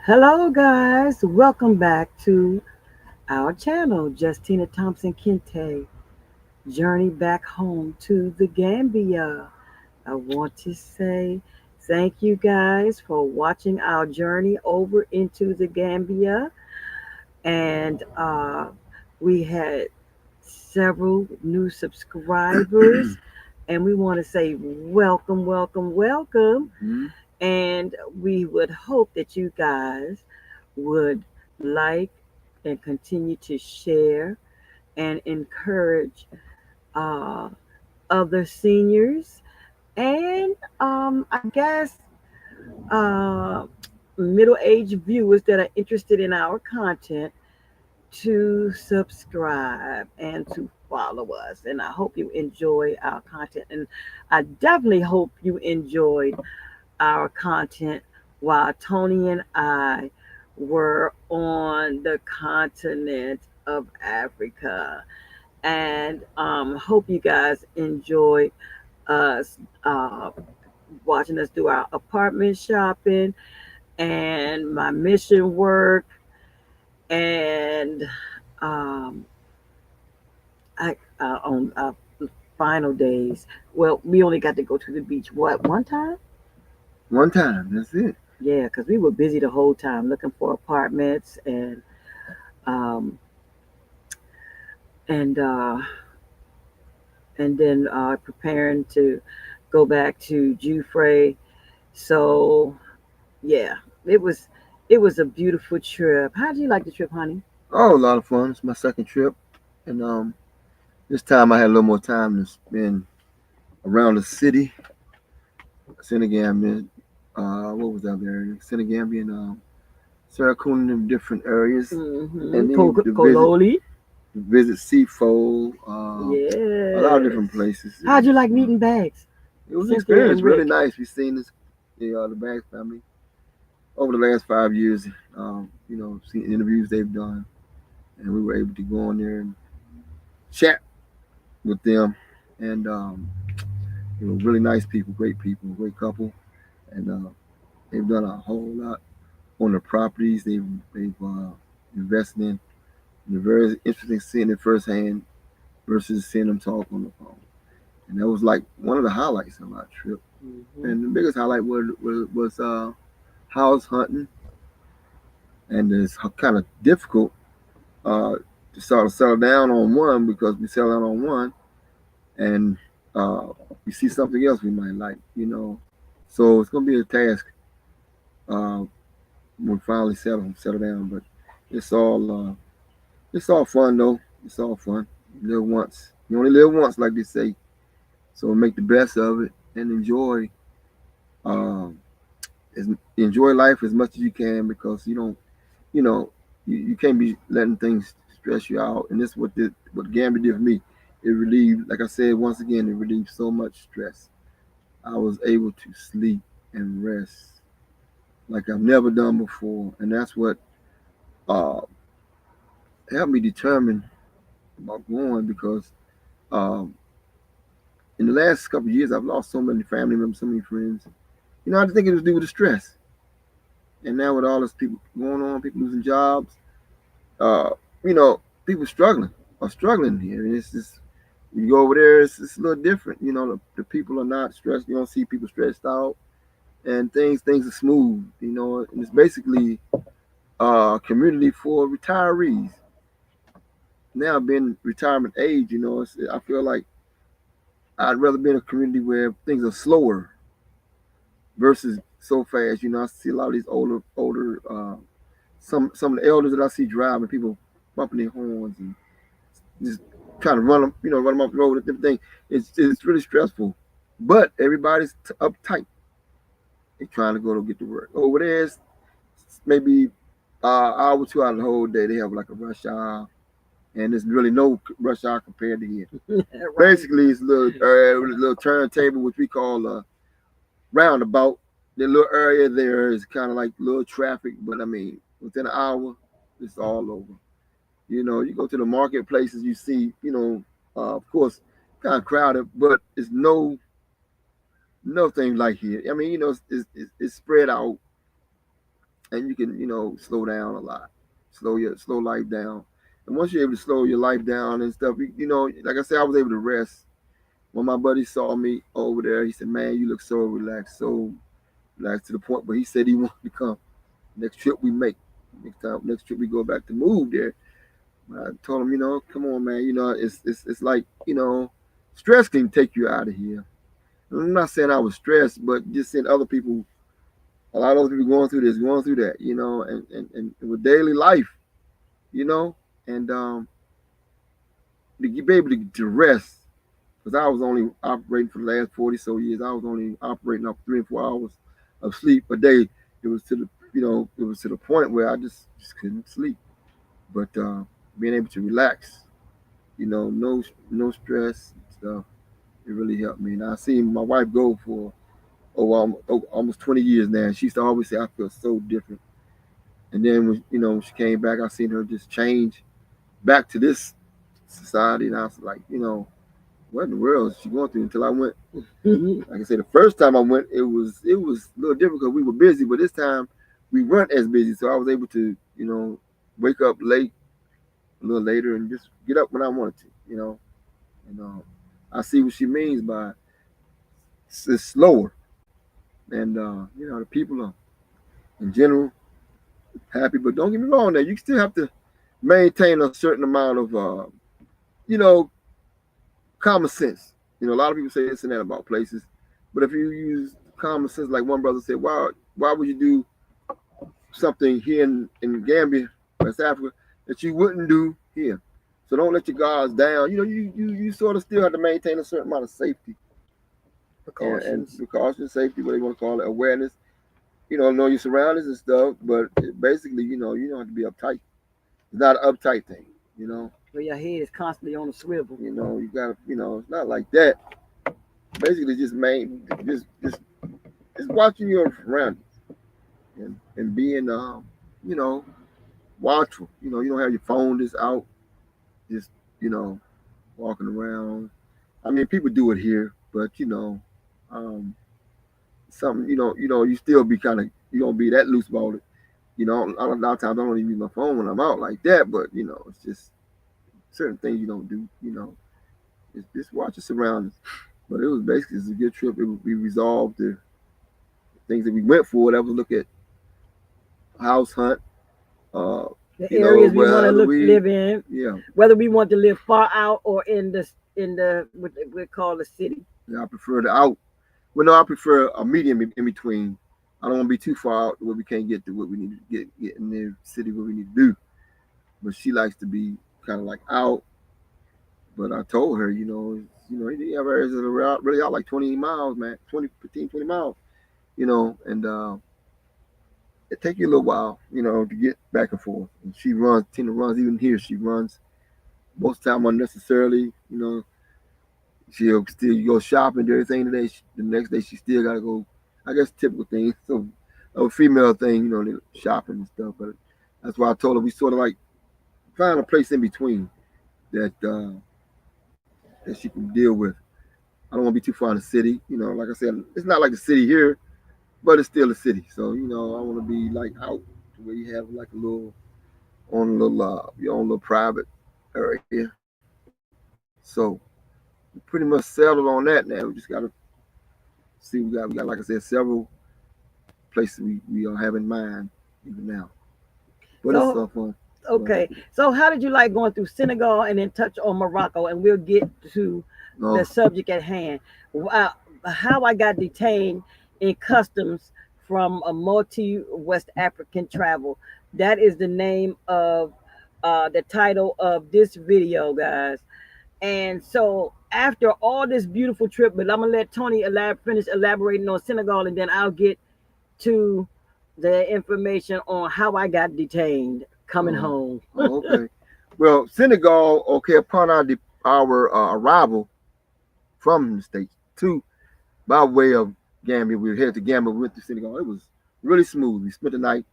Hello, guys. Welcome back to our channel, Justina Thompson Kente. Journey back home to the Gambia. I want to say thank you guys for watching our journey over into the Gambia. And we had several new subscribers. And we want to say welcome, welcome, welcome. Mhm. And we would hope that you guys would like and continue to share and encourage uh, other seniors and I guess uh, middle-aged viewers that are interested in our content to subscribe and to follow us. And I hope you enjoy our content. And I definitely hope you enjoyed our content while Tony and I were on the continent of Africa. And hope you guys enjoyed us watching us do our apartment shopping and my mission work and um, on final days. Well, we only got to go to the beach one time? One time, that's it. Yeah, because we were busy the whole time looking for apartments um, and uh, and then preparing to go back to Jufrey. So yeah, it was it was a beautiful trip. How did you like the trip, honey? Oh, a lot of fun. It's my second trip, and this time I had a little more time to spend around the city, Senegambia. What was that area? Senegambia and Saracuni in different areas, and then to Kololi. visit Seafold, a lot of Yes. different places. How'd you like meeting Bags? It was an Cynthia experience, and really Rick. nice. We've seen this, the Bags family over the last 5 years. Seen interviews they've done, and we were able to go on there and chat with them, and really nice people, great couple, and they've done a whole lot on the properties they've invested in. And it's very interesting seeing it firsthand versus seeing them talk on the phone, and that was like one of the highlights of our trip. Hmm. And the biggest highlight was house hunting, and it's kind of difficult uh, to sort of settle down on one because we settle down on one and uh, we see something else we might like. So it's gonna be a task uh, when we finally settle down. But it's all it's all fun though. It's all fun. You live once. You only live once, like they say. So make the best of it and um, enjoy life as much as you can because you don't you know you can't be letting things stress you out. And this is what Gambia did for me. It relieved, like I said once again, it relieved so much stress. I was able to sleep and rest like I've never done before, and that's what uh, helped me determine about going because um, in the last couple of years I've lost so many family members, so many friends. I just think it was due to stress, and now with all this people going on, people losing jobs, uh, you know, people are struggling here, and it's just you go over there, it's a little different. The people are not stressed. You don't see people stressed out, and things are smooth. And it's basically community for retirees. Now being retirement age, I feel like I'd rather be in a community where things are slower versus so fast. I see a lot of these older, some of the elders that I see driving, people bumping their horns and just trying to run them off the road and different things. It's really stressful, but everybody's uptight. They're trying to go to get to work. Over there, it's maybe hour or 2 out of the whole day. They have like a rush hour, and there's really no rush hour compared to here. Right. Basically, it's a little turntable, which we call a roundabout. The little area there is kind of like little traffic, but I mean, within an hour, it's all over. You go to the marketplaces, you see, of course, kind of crowded, but it's no thing like here. I mean, it's spread out and you can slow down a lot, slow life down. And once you're able to slow your life down and stuff, like I said, I was able to rest. When my buddy saw me over there, he said, "Man, you look so relaxed to the point." But he said he wanted to come next trip we make, next trip we go back to move there. But I told him, come on, man, it's like stress can take you out of here. I'm not saying I was stressed, but just seeing other people, a lot of other people going through this, going through that, and with daily life, you know, and to be able to rest, because I was only operating for the last 40 so years. I was only operating off 3 and 4 hours of sleep a day. It was to the it was to the point where I just couldn't sleep. But being able to relax, no stress and stuff, it really helped me. And I seen my wife go for almost 20 years now. She used to always say, "I feel so different." And then when she came back, I seen her just change back to this society, and I was like, what in the world is she going through? Until I went, like I said, the first time I went, it was a little different because we were busy, but this time we weren't as busy, so I was able to wake up late, a little later, and just get up when I wanted to. And I see what she means by it's slower, and the people are in general happy. But don't get me wrong, now you still have to maintain a certain amount of you know common sense. A lot of people say this and that about places, but if you use common sense, like one brother said, why would you do something here in Gambia, West Africa, that you wouldn't do here? So don't let your guards down. You sort of still have to maintain a certain amount of safety and Precautions. precaution, safety, what they want to call it, awareness. Know your surroundings and stuff, but basically, you don't have to be uptight. It's not an uptight thing. You know, Where your head is constantly on a swivel. you got to, it's not like that. Basically, just watching your surroundings and being you know watchful. You don't have your phone just out, just you know walking around. I mean, people do it here, but um, something you still be kind of you don't be that loose about it. A lot of times I don't even use my phone when I'm out like that, but it's just certain things you don't do. Just watch your surroundings. But it was basically it's a good trip. We resolved the things that we went for. That was look at house hunt. Uh, The areas we want to whether look we, live in, yeah, whether we want to live far out or in the what we call the city. yeah, I prefer the out. Well, no, I prefer a medium in between. I don't want to be too far out where we can't get to what we need to get in the city where we need to do. But she likes to be kind of like out. But I told her, you have areas that are out, really out like 20 miles, man, 20, 15, 20 miles, and it take you a little while, to get back and forth. And she runs, Tina runs, even here, she runs most of the time unnecessarily, she'll still go shopping, do everything today. The next day, she still got to go, I guess, typical thing. So, a female thing, shopping and stuff. But that's why I told her we sort of like find a place in between that she can deal with. I don't want to be too far in the city. Like I said, it's not like the city here, but it's still a city. So, I want to be like out where you have like your own little private area. So, we pretty much settled on that now. We just got to see. We got, like I said, several places we have in mind even now. But it's So fun. Go ahead. okay, so how did you like going through Senegal and then touch on Morocco, and we'll get to No, the subject at hand. Wow, how I got detained in customs from a multi West African travel. That is the name of the title of this video, guys. And so after all this beautiful trip, but I'm gonna let Tony finish elaborating on Senegal, and then I'll get to the information on how I got detained coming oh, home. okay. Well, Senegal. Okay, upon our arrival from the states to by way of Gambia, we were headed to Gambia. We went to Senegal. It was really smooth. We spent the night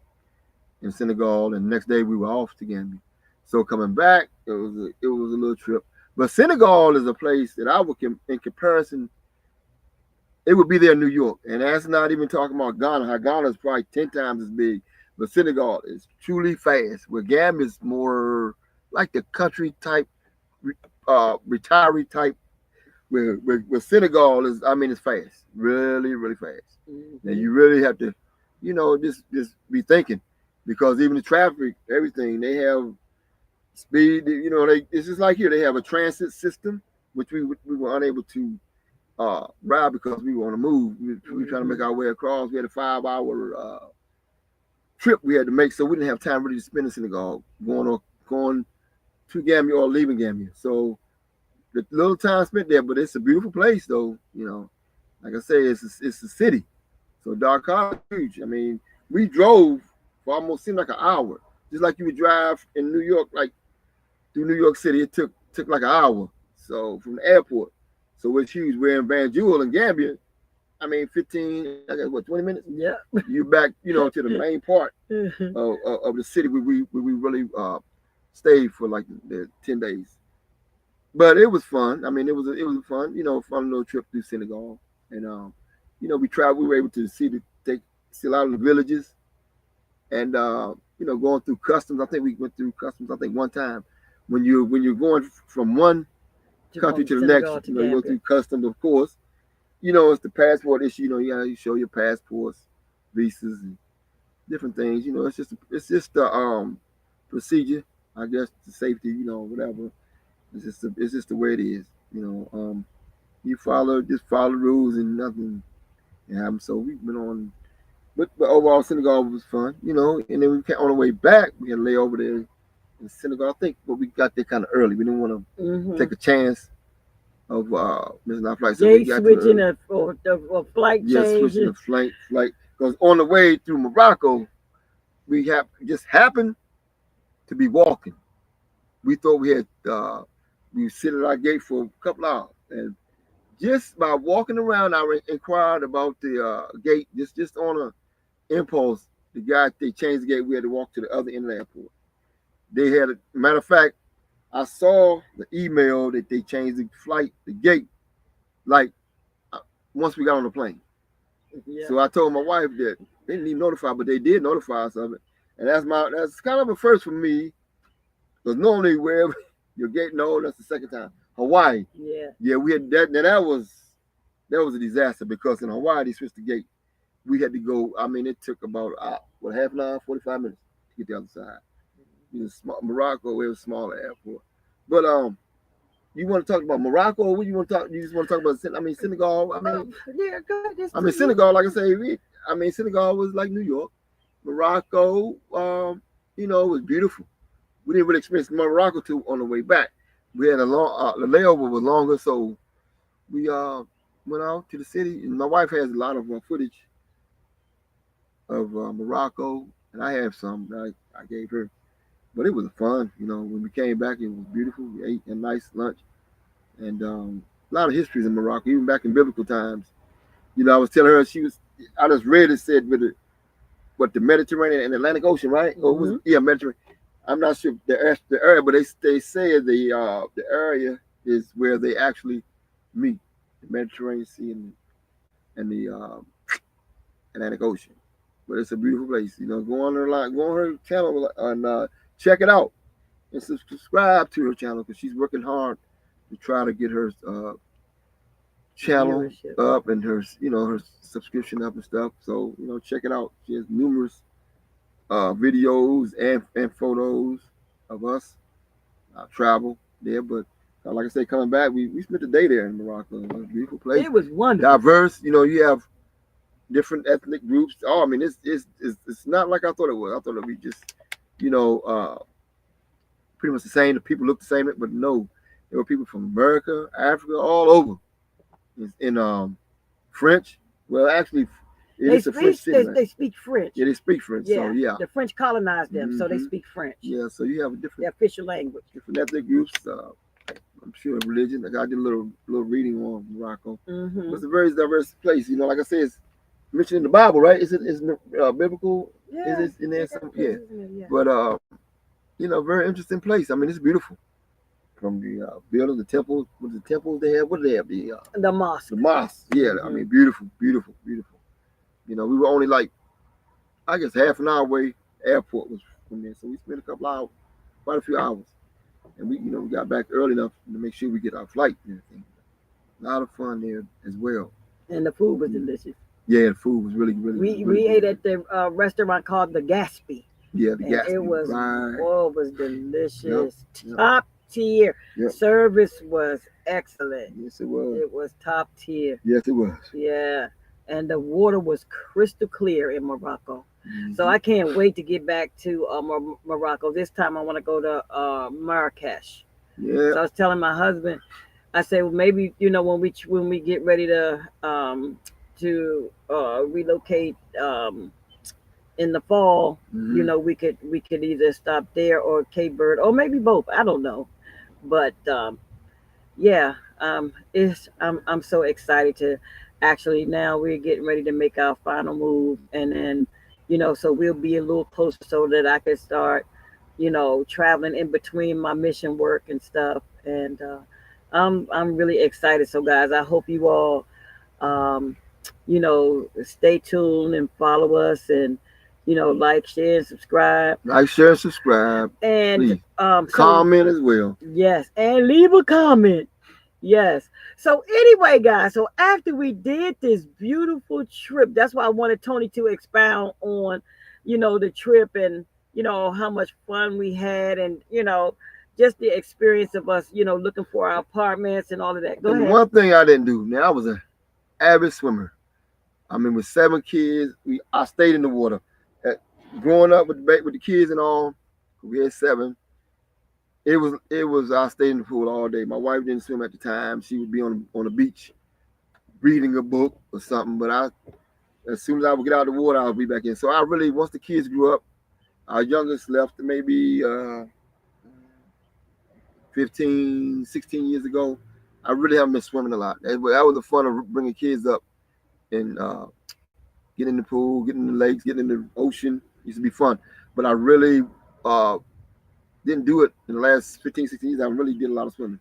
in Senegal, and the next day we were off to Gambia. So coming back, it was a little trip. But Senegal is a place that I would, in comparison, it would be there in New York, and that's not even talking about Ghana. How Ghana is probably 10 times as big. But Senegal is truly fast. Where Gambia is more like the country type, retiree type. Where Senegal is, I mean, it's fast, really, really fast. And Mm-hmm. you really have to, just be thinking, because even the traffic, everything they have speed. It's just like here. They have a transit system, which we were unable to ride because we were on the move. We were trying to make Mm-hmm. our way across. We had a 5 hour trip we had to make, so we didn't have time really to spend in Senegal going to Gambia or leaving Gambia. So the little time spent there, but it's a beautiful place though. Like I say, it's a city. So Dakar is huge. I mean, we drove for almost seemed like an hour, just like you would drive in New York, like through New York City. It took like an hour. So from the airport. So it's huge. We're in Banjul in Gambia. I mean, 15, I guess, what, 20 minutes? Yep. You back, to the main part Mm-hmm. of the city where we really stayed for like the 10 days. But it was fun. I mean, it was a fun, fun little trip through Senegal, and we traveled. We were able to see a lot of the villages, and going through customs. I think we went through customs. I think one time when you're going from one country From to the next, Senegal to you go Gambia. through customs, of course. It's the passport issue. You show your passports, visas, and different things. It's just the procedure, I guess, the safety, whatever. It's just the way it is. You just follow the rules and nothing happens. So we've been on, but overall Senegal was fun. And then we came on the way back. We had to lay over there in Senegal, I think, but we got there kind of early. We didn't want to Mm-hmm. take a chance of missing our flight, so we Gate got to switching early. or flight Yes, change. switching the flight, because on the way through Morocco, we have just happened to be walking. We thought we sit at our gate for a couple hours, and just by walking around, I inquired about the gate. Just on a impulse, they changed the gate. We had to walk to the other end of the airport. They had a matter of fact, I saw the email that they changed the gate, like uh, once we got on the plane. Yeah. So I told my wife that they didn't even notify, but they did notify us of it, and that's kind of a first for me, because normally wherever you're getting old, that's the second time. Hawaii, Yeah. yeah, we had that. Now that was a disaster, because in Hawaii they switched the gate. We had to go. I mean, it took about half an hour, 45 minutes to get the other side. Morocco, it was a smaller airport. But you want to talk about Morocco? Or what you want to talk? You just want to talk about? I mean, Senegal. I Oh, mean, yeah. Go ahead. I mean Senegal. Like I say, Senegal was like New York. Morocco, was beautiful. We didn't really experience Morocco till on the way back. We had the layover was longer, so we went out to the city. And my wife has a lot of footage of Morocco, and I have some that I gave her. But it was fun. When we came back, it was beautiful. We ate a nice lunch, and a lot of histories in Morocco, even back in biblical times. I was telling her I just read it said with the Mediterranean and Atlantic Ocean, right? Or was Mm-hmm. yeah, Mediterranean. I'm not sure the area, but they say the area is where they actually meet, the Mediterranean Sea and the Atlantic Ocean. But it's a beautiful place. Go on her channel and check it out, and subscribe to her channel, because she's working hard to try to get her channel Viewership. up and her subscription up and stuff. So check it out. She has numerous videos and photos of us travel there. But like I say, coming back, we spent the day there in Morocco. It was a beautiful place, It was wonderful. diverse. You have different ethnic groups. Oh, I mean, it's not like I thought it was. I thought it would be just you know uh, pretty much the same. The people look the same, but no, there were people from America, Africa, all over. In French. Well, actually, it They is a French speak. city, They, right? they speak French. Yeah, they speak French. So Yeah. yeah. The French colonized them, so they hmm speak French. Yeah, so you have a The different official language. different ethnic groups. I'm sure religion. Like I did a little reading on Morocco. But Mm-hmm. it's a very diverse place. Like I said, it's mentioned in the Bible, right? Is it biblical? Is Yeah. it in there? Yeah. Some Yeah. yeah. Yeah. But very interesting place. I mean, it's beautiful. From the building, the temples. What are the temples they have? What do they have? The The mosque. mosques. Yeah, I Mm-hmm. mean, beautiful, beautiful, beautiful. We were only like I guess half an hour away. airport was from there. So we spent a couple hours, quite a few hours, and we got back early enough to make sure we get our flight and everything. A lot of fun there as well. And the food was Yeah, delicious. yeah, the food was really, really, really We ate good. at the restaurant called the Gatsby, Yeah, the and it Gatsby, was right? oh, it was Yep, delicious, yep, top tier. yep. Service was excellent. Yes, it was. It was top tier. Yes, it was. Yeah, and the water was crystal clear in Morocco. So Hmm. I can't wait to get back to Morocco. This time I want to go to Marrakesh. Yeah, So I was telling my husband, I said, well, maybe when we get ready to relocate in the fall, hmm. we could either stop there or Cape Verde or maybe both. I don't know, but yeah, it's I'm so excited to actually now we're getting ready to make our final move, and then so we'll be a little closer so that I can start traveling in between my mission work and stuff, and I'm really excited. So guys, I hope you all um, stay tuned and follow us, and like, share, and subscribe, Like, share, subscribe, and please. so Comment as well. yes, and leave a comment. Yes. So anyway, guys, so after we did this beautiful trip, that's why I wanted Tony to expound on, the trip, and how much fun we had, and just the experience of us, looking for our apartments and all of that. Go And the ahead. one thing I didn't do, now I was an avid swimmer. I mean, with 7 kids, I stayed in the water. At, growing up with the kids and all, we had 7. It was I stayed in the pool all day. My wife didn't swim at the time. She would be on the beach reading a book or something. But as soon as I would get out of the water, I would be back in. So I really, once the kids grew up, our youngest left maybe 15, 16 years ago. I really haven't been swimming a lot. That was the fun of bringing kids up and getting in the pool, getting in the lakes, getting in the ocean. It used to be fun. But I really uh, didn't do it in the last 15, 16 years. I really did a lot of swimming.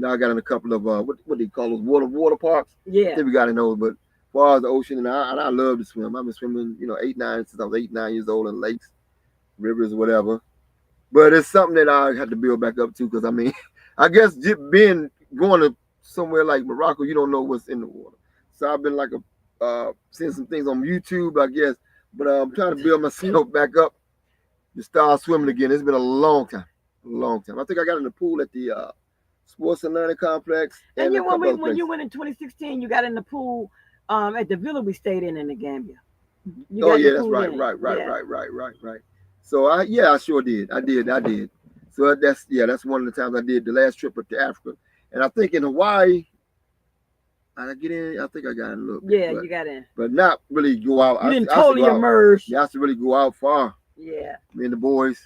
I got in a couple of what they call those water parks. I Yeah. think we got in those, but as far as the ocean, and I love to swim. I've been swimming, 8, 9 since I was 8, 9 years old in lakes, rivers, whatever. But it's something that I had to build back up to because I mean, I guess being going to somewhere like Morocco, you don't know what's in the water. So I've been like seeing some things on YouTube, I guess. But I'm trying to build myself back up to start swimming again. It's been a long time. I think I got in the pool at the Sports and Learning Complex And and a couple other when you places. went in 2016, you got in the pool at the villa we stayed in the Gambia. You Oh got in the yeah, that's pool right, then. right, right, Yeah. right, right, right, right. So I sure did. I did. So that's one of the times I did the last trip up to Africa, and I think in Hawaii I get in. I think I got in a little bit, Yeah, but you got in. not really go out. You didn't I used to go totally out. immerse. Yeah, I used to really go out far. Yeah. Me and the boys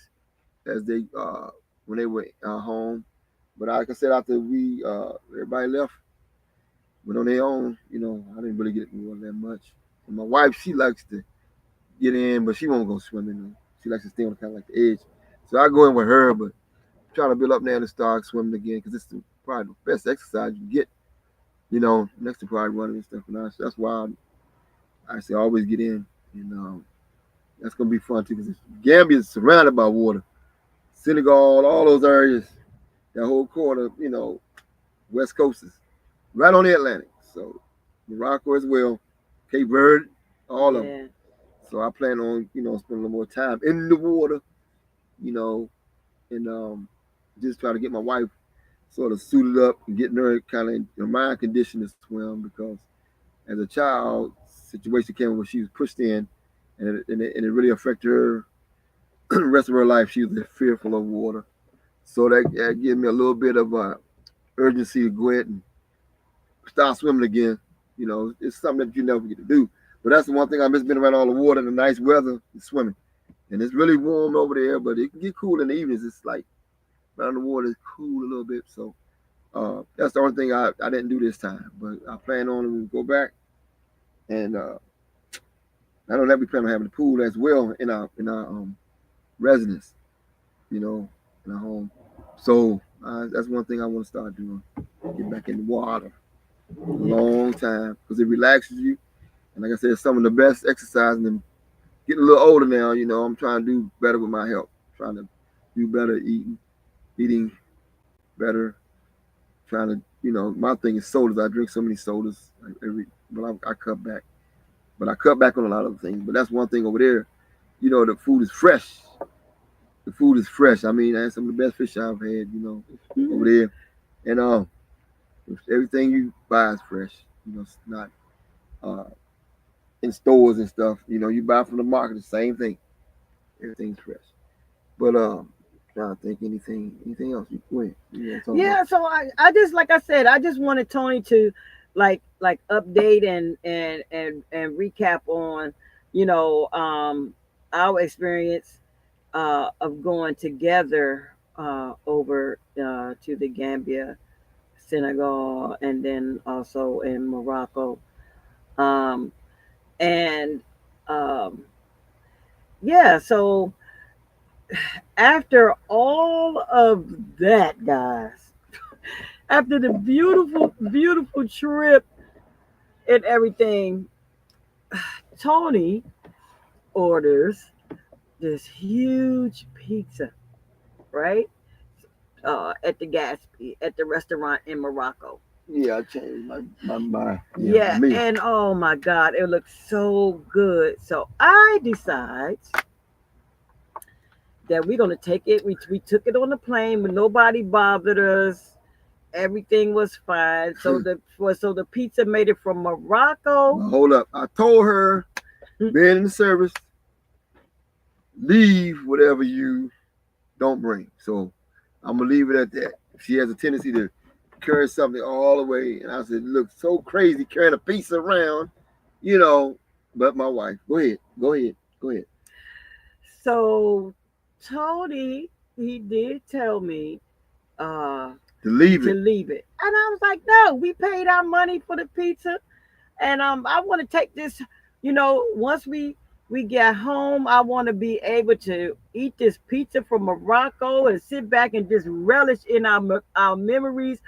as they when they were home. But like I said, after we everybody left, went on their own. I didn't really get involved that much. And my wife, she likes to get in, but she won't go swimming. She likes to stay on kind of like the edge. So I go in with her, but trying to build up now to start swimming again because it's probably the best exercise you get. Next to probably running and stuff. And that's why I say always get in, and that's gonna be fun too because Gambia is surrounded by water. Senegal, all those areas, that whole quarter, West Coast is right on the Atlantic. So Morocco as well, Cape Verde, all of them. Yeah. So I plan on, spending a little more time in the water, you know, and just try to get my wife sort of suited up and getting her kind of in her mind condition to swim because as a child, situation came where she was pushed in and it really affected her the rest of her life. She was fearful of water. So that gave me a little bit of urgency to go ahead and start swimming again. It's something that you never get to do. But that's the one thing I miss being around all the water and the nice weather and swimming. And it's really warm over there, but it can get cool in the evenings. It's like around the water is cool a little bit. So that's the only thing I didn't do this time. But I plan on to go back, and not only that, we plan on having the pool as well in our residence, in our home. So that's one thing I want to start doing. Get back in the water. A Yeah. long time because it relaxes you. And like I said, it's some of the best exercising getting a little older now. I'm trying to do better with my health. Trying to do better eating better. Trying to, my thing is sodas. I drink so many sodas but I cut back. But I cut back on a lot of things. But that's one thing over there. The food is fresh. The food is fresh. I mean, that's some of the best fish I've had. Over there, and everything you buy is fresh. It's not uh, in stores and stuff. You buy from the market, the same thing. Everything's fresh. But trying to think anything else you go ahead. You want to talk about? Yeah, so I just like I said, I just wanted Tony to like update and recap on, you know, our experience of going together over to the Gambia, Senegal, and then also in Morocco. Um, and um, yeah, so after all of that, guys, after the beautiful, beautiful trip and everything, Tony orders this huge pizza, right? At the at the restaurant in Morocco. Yeah, I changed my Yeah, meal. and oh my God, it looks so good. So I decide that we're gonna take it. We took it on the plane, but nobody bothered us. Everything was fine. So the pizza made it from Morocco. Now, hold up. I told her, being in the service, leave whatever you don't bring. So I'm gonna leave it at that. She has a tendency to carry something all the way, and I said, "Look, so crazy carrying a piece around, you know." But my wife, go ahead. So Tony, he did tell me uh To leave to it. leave it. And I was like, no, we paid our money for the pizza. And I want to take this, once we get home, I want to be able to eat this pizza from Morocco and sit back and just relish in our memories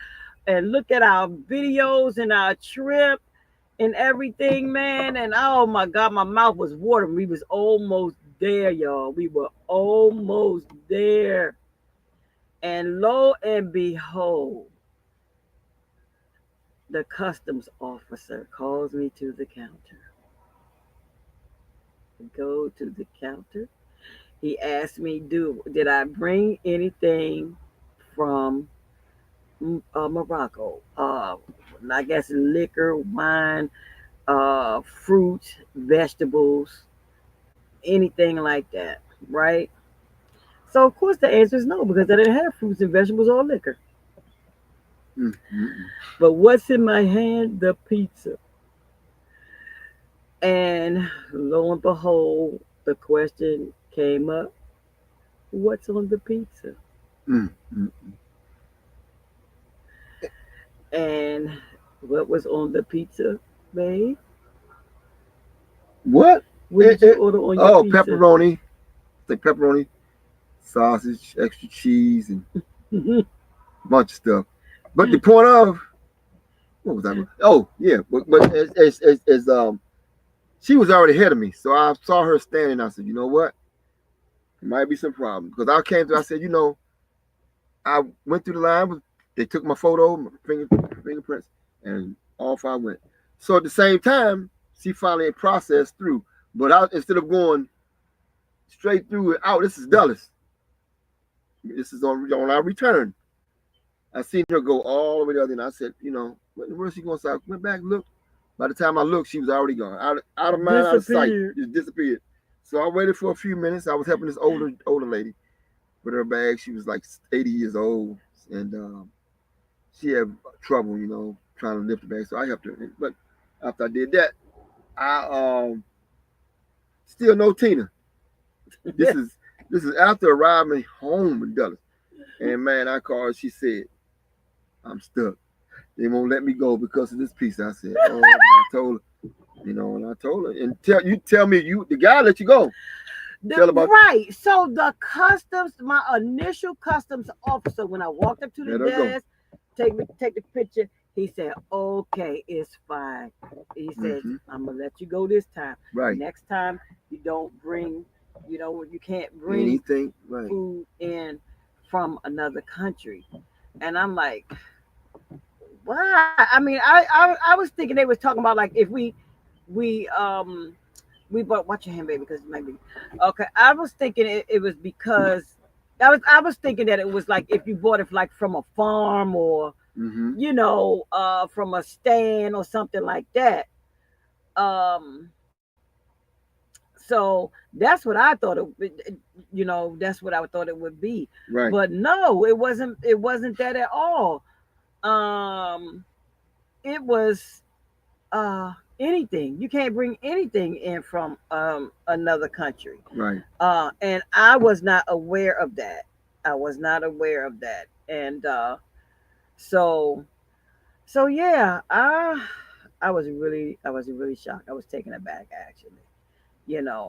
and look at our videos and our trip and everything, man. And oh my God, my mouth was watering. We was almost there, y'all. We were almost there. And lo and behold, the customs officer calls me to the counter. Go to the counter. He asked me, did I bring anything from Morocco? I guess liquor, wine, fruit, vegetables, anything like that, right? So of course the answer is no because I didn't have fruits and vegetables or liquor. Mm-hmm. But what's in my hand? The pizza. And lo and behold, the question came up: what's on the pizza? Mm-hmm. And what was on the pizza, babe? What? What did you order on your Oh, pizza? pepperoni. Like pepperoni, sausage, extra cheese, and a bunch of stuff. But the point of what was that? Oh, yeah. But as she was already ahead of me, so I saw her standing. I said, you know what? There might be some problem because I came through. I said, I went through the line. They took my photo, my fingerprints, and off I went. So at the same time, she finally processed through. But instead of going straight through it out, this is Dulles. This is on our return. I seen her go all the way to the other end. I said, where's she going? So I went back, looked. By the time I looked, she was already gone. Out of mind, out of sight. Disappeared. Just disappeared. So I waited for a few minutes. I was helping this older lady with her bag. She was like 80 years old, and she had trouble, trying to lift the bag. So I helped her. But after I did that, I still no Tina. This is this is after arriving home in Dallas. And man, I called her. She said, I'm stuck. They won't let me go because of this piece. I said, oh, I told her, and I told her, and tell me the guy let you go. Tell about Right. So the customs, my initial customs officer, when I walked up to the let her go. desk, take the picture. He said, "Okay, it's fine." He said, Hmm. "I'm gonna let you go this time. Right. Next time, You don't bring, you can't bring Anything, right? food in from another country. And I'm like, why? I mean, I was thinking they was talking about like if we we bought watch your hand baby because it might be okay. I was thinking it was because I was thinking that it was like if you bought it like from a farm or Mm-hmm. from a stand or something like that. Um, so that's what I thought that's what I thought it would be. Right. But no, it wasn't that at all. Um, it was anything. You can't bring anything in from another country. Right. And I was not aware of that. I was not aware of that. And so yeah, I was really shocked. I was taken aback actually.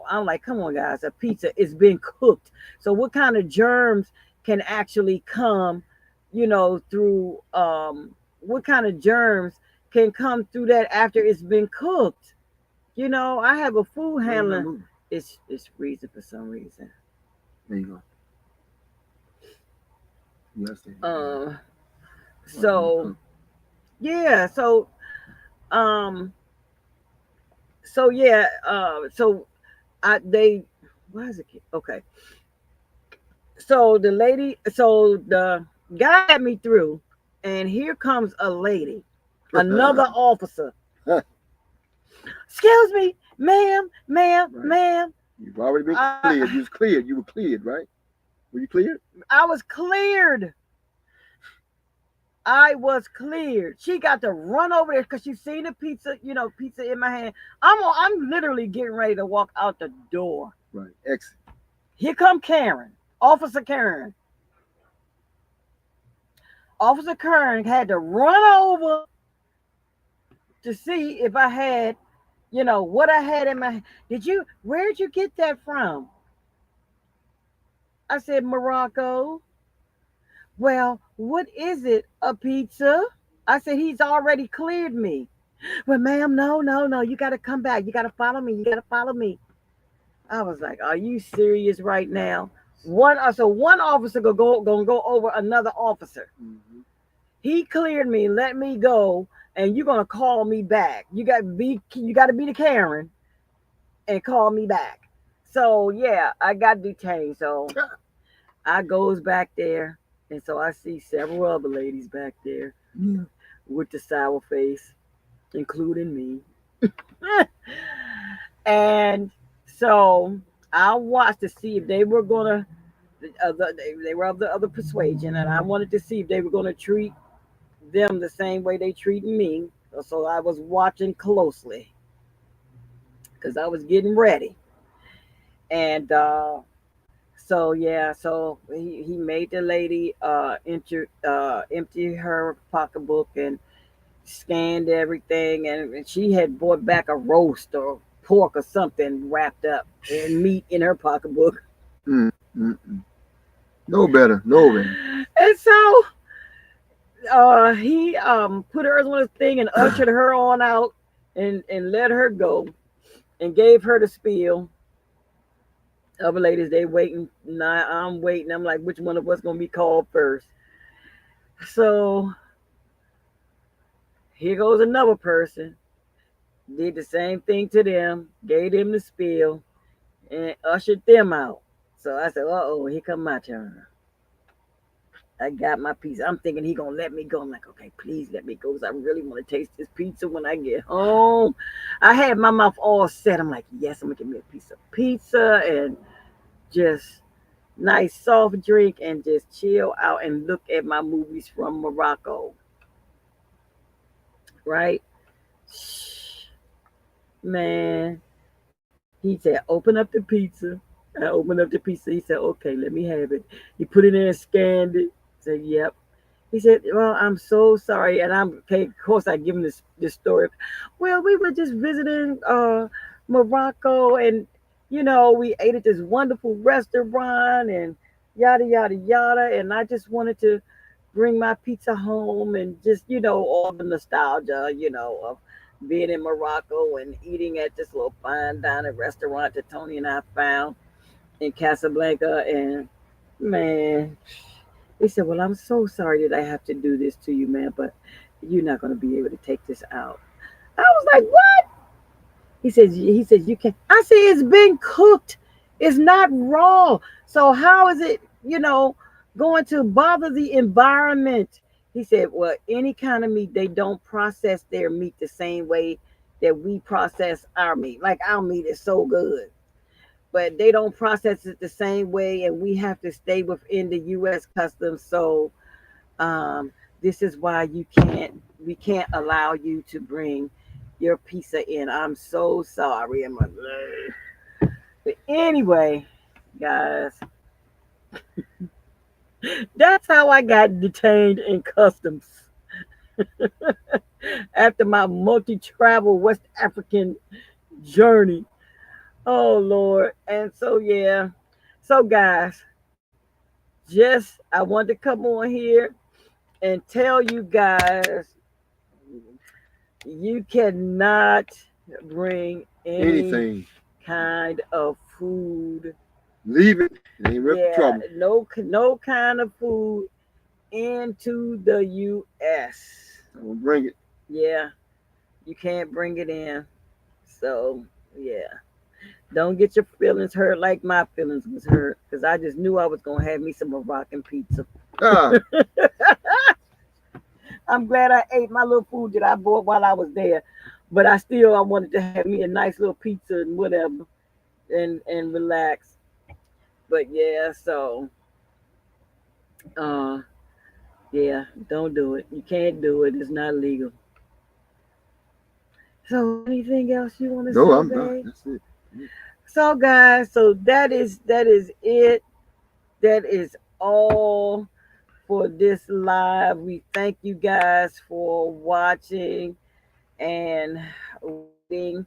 I'm like, come on, guys, a pizza is being cooked. So what kind of germs can actually come, through what kind of germs can come through that after it's been cooked? I have a food No, you're not handler. moving. It's freezing for some reason. There you go. You gotta stay. Uh, While it's being so cooked. yeah, um, yeah, I they why is it okay? So the guy let me through, and here comes a lady, another officer. Excuse me, ma'am, ma'am, Right. ma'am. You've already been I cleared. You was cleared. You were cleared, right? Were you cleared? I was cleared. I was cleared. She got to run over there because she seen the pizza, pizza in my hand. I'm literally getting ready to walk out the door. Right. Exit. Here come Karen, Officer Karen. Officer Karen had to run over to see if I had, what I had in my. Where'd you get that from? I said Morocco. Well, what is it? A pizza? I said he's already cleared me. Well, ma'am, no, no, no. You got to come back. You got to follow me. You got to follow me. I was like, are you serious right now? One officer gonna go over another officer. Mm-hmm. He cleared me, let me go, and you're gonna call me back. You got to be the Karen and call me back. So yeah, I got detained. So I goes back there, and so I see several other ladies back there Yeah. with the sour face, including me. And so I watched to see if they were gonna. They were of the other persuasion, and I wanted to see if they were gonna treat them the same way they treated me. So I was watching closely because I was getting ready. And so yeah, so he made the lady empty her pocketbook and scanned everything, and she had brought back a roast or pork or something wrapped up in meat in her pocketbook. Mm, mm-mm. No better. No better. And so he put her on his thing and ushered her on out and let her go and gave her the spiel. Other ladies, they waiting. Nah, I'm waiting. I'm like, which one of us gonna be called first? So here goes another person. Did the same thing to them, gave them the spiel, and ushered them out. So I said, uh oh, here come my turn. I got my pizza. I'm thinking he gonna let me go. I'm like, okay, please let me go because I really want to taste this pizza when I get home. I had my mouth all set. I'm like, yes, I'm gonna get me a piece of pizza and just nice soft drink and just chill out and look at my movies from Morocco. Right? Man, he said, open up the pizza. I opened up the pizza. He said, okay, let me have it. He put it in and scanned it. Said, yep. He said, well, I'm so sorry. And I'm okay, of course I give him this story. Well, we were just visiting Morocco and we ate at this wonderful restaurant and yada yada yada. And I just wanted to bring my pizza home and just, all the nostalgia, of being in Morocco and eating at this little fine dining restaurant that Tony and I found in Casablanca. And man, he said, "Well, I'm so sorry that I have to do this to you, man, but you're not going to be able to take this out." I was like, "What?" He says you can. I say it's been cooked. It's not raw. So how is it, going to bother the environment? He said, well, any kind of meat, they don't process their meat the same way that we process our meat. Like our meat is so good, but they don't process it the same way, and we have to stay within the U.S. customs. So um, this is why we can't allow you to bring your pizza in. I'm so sorry. But anyway, guys, that's how I got detained in customs after my multi-travel West African journey. Oh Lord. And so yeah. So guys, just I want to come on here and tell you guys you cannot bring any Anything. kind of food. Leave it. It ain't worth the Yeah, trouble. no kind of food into the U.S. Don't bring it. Yeah, you can't bring it in. So yeah, don't get your feelings hurt like my feelings was hurt because I just knew I was gonna have me some Moroccan pizza. Ah, I'm glad I ate my little food that I bought while I was there, but I wanted to have me a nice little pizza and whatever and relax. But yeah, so uh yeah, don't do it. You can't do it. It's not legal. So anything else you want to no, say, I'm not. babe? That's it. So guys, so that is it. That is all for this live. We thank you guys for watching and waiting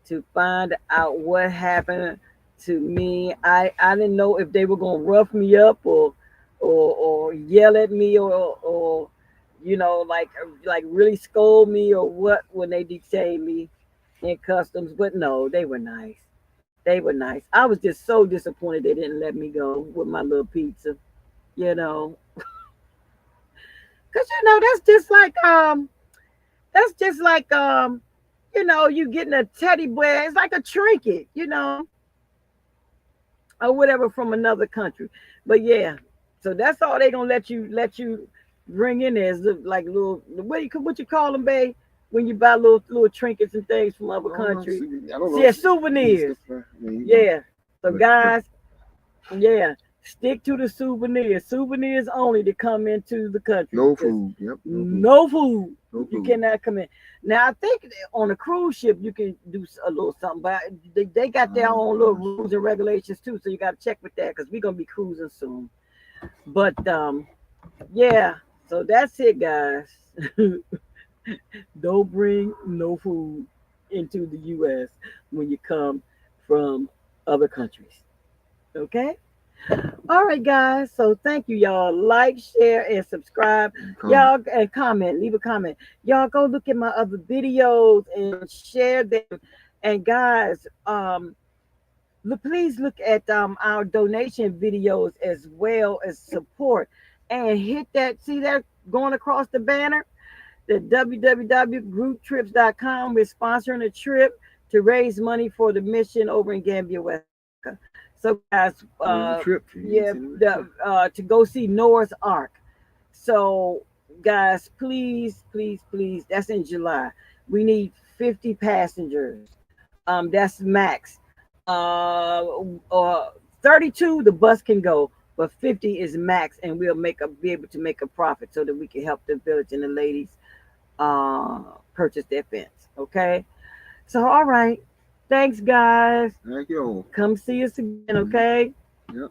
to find out what happened to me. I didn't know if they were gonna rough me up or yell at me or like really scold me or what when they detained me in customs. But no, they were nice. They were nice. I was just so disappointed they didn't let me go with my little pizza. You know, cause that's just like you getting a teddy bear. It's like a trinket, or whatever from another country. But yeah, so that's all they gonna let you bring in there is like little what you call them, babe, when you buy little trinkets and things from other I don't know. countries. I don't know. Yeah, See souvenirs. stuff. I mean, Yeah. So but guys, yeah, stick to the souvenirs. Souvenirs only to come into the country no because food. Yep, no food. no food. No You food. cannot come in. Now I think on a cruise ship you can do a little something, but they got their Oh own little gosh. rules and regulations too. So you got to check with that because we're gonna be cruising soon. But yeah. So that's it, guys. Don't bring no food into the U.S. when you come from other countries. Okay. All right, guys. So thank you, y'all. Like, share, and subscribe. And comment. Y'all and comment. Leave a comment. Y'all go look at my other videos and share them. And guys, please look at our donation videos as well as support. And hit that. See that going across the banner? The www.grouptrips.com. We're sponsoring a trip to raise money for the mission over in Gambia, West Africa. So, guys, Where's the trip? You ain't yeah, saying where's the trip. to go see Noah's Ark. So, guys, please, please, please, that's in July. We need 50 passengers. That's max. Uh, 32, the bus can go, but 50 is max, and we'll be able to make a profit so that we can help the village and the ladies uh, purchase their fence. Okay. So, all right. Thanks, guys. Thank you all. Come see us again. Mhm. Okay. Yep.